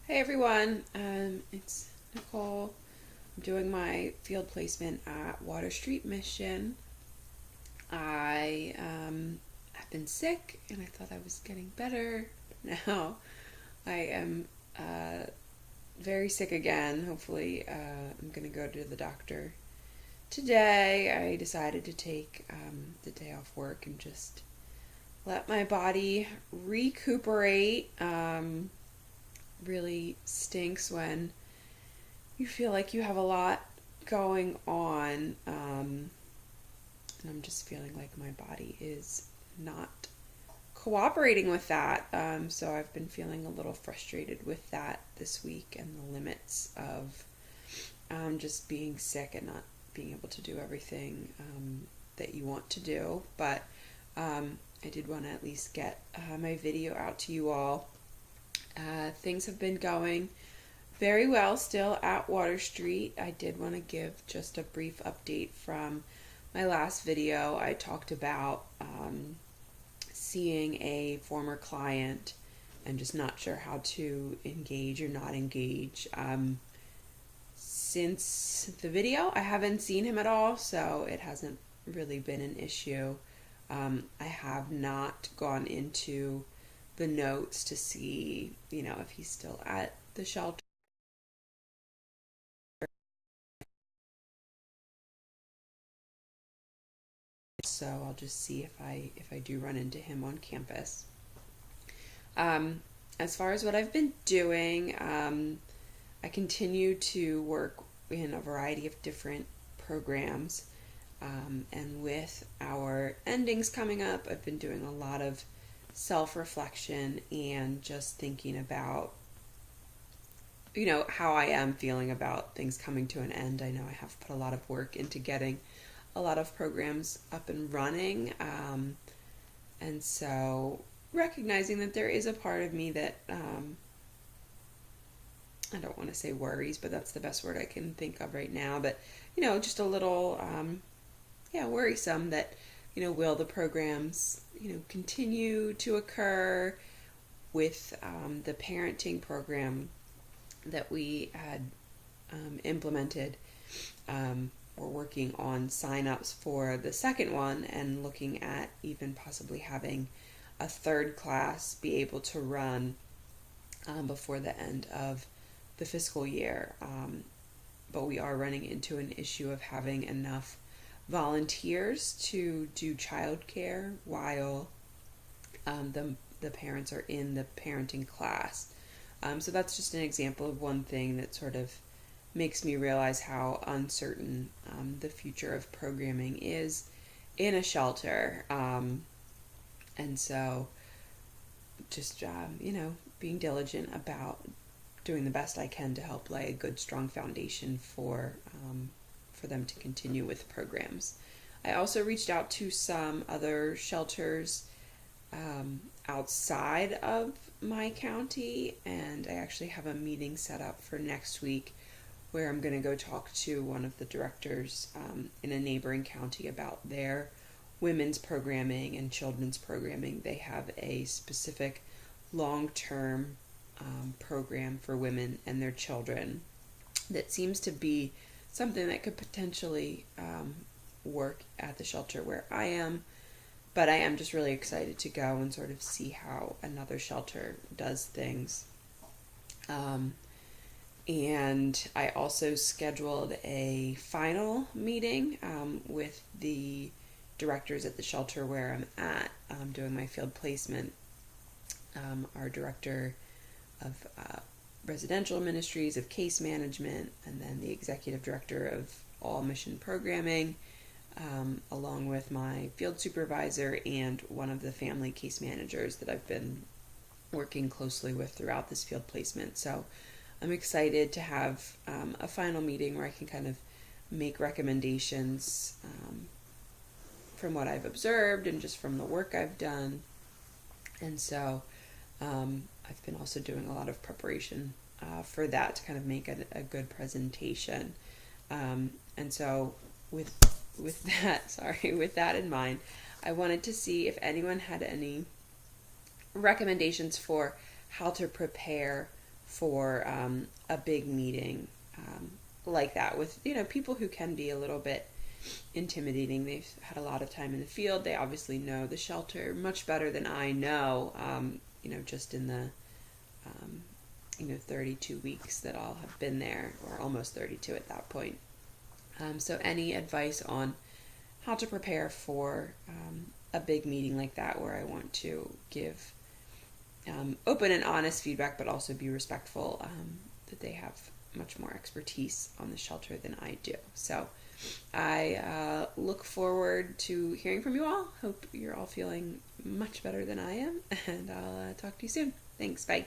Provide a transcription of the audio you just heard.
Hey everyone, it's Nicole. I'm doing my field placement at Water Street Mission. I have been sick and I thought I was getting better. Now I am very sick again. Hopefully, I'm going to go to the doctor today. I decided to take the day off work and just let my body recuperate. Really stinks when you feel like you have a lot going on, and I'm just feeling like my body is not cooperating with that. So I've been feeling a little frustrated with that this week and the limits of just being sick and not being able to do everything that you want to do. But I did want to at least get my video out to you all. Things have been going very well still at Water Street. I did want to give just a brief update from my last video. I talked about seeing a former client and just not sure how to engage or not engage. Since the video, I haven't seen him at all, so it hasn't really been an issue. I have not gone into the notes to see, if he's still at the shelter. So I'll just see if I do run into him on campus. Um, as far as what I've been doing, I continue to work in a variety of different programs. And with our endings coming up, I've been doing a lot of self-reflection and just thinking about how I am feeling about things coming to an end. I know I have put a lot of work into getting a lot of programs up and running, and so recognizing that there is a part of me that I don't want to say worries, but that's the best word I can think of right now, but just a little worrisome that will the programs continue to occur with the parenting program that we had implemented. We're working on sign-ups for the second one and looking at even possibly having a third class be able to run before the end of the fiscal year. But we are running into an issue of having enough volunteers to do childcare while the parents are in the parenting class. So that's just an example of one thing that sort of makes me realize how uncertain the future of programming is in a shelter. And so just, being diligent about doing the best I can to help lay a good, strong foundation for them to continue with programs. I also reached out to some other shelters outside of my county, and I actually have a meeting set up for next week where I'm going to go talk to one of the directors in a neighboring county about their women's programming and children's programming. They have a specific long-term program for women and their children that seems to be something that could potentially work at the shelter where I am. But I am just really excited to go and sort of see how another shelter does things. And I also scheduled a final meeting with the directors at the shelter where I'm at doing my field placement. Our director of residential ministries, of case management, and then the executive director of all mission programming, along with my field supervisor and one of the family case managers that I've been working closely with throughout this field placement. So I'm excited to have a final meeting where I can kind of make recommendations from what I've observed and just from the work I've done. And so I've been also doing a lot of preparation for that to kind of make a good presentation. And so with that in mind, I wanted to see if anyone had any recommendations for how to prepare for a big meeting like that with, people who can be a little bit intimidating. They've had a lot of time in the field. They obviously know the shelter much better than I know, just in the, 32 weeks that I'll have been there, or almost 32 at that point. So any advice on how to prepare for a big meeting like that, where I want to give open and honest feedback, but also be respectful that they have much more expertise on the shelter than I do. So I look forward to hearing from you all. Hope you're all feeling much better than I am, and I'll talk to you soon. Thanks. Bye.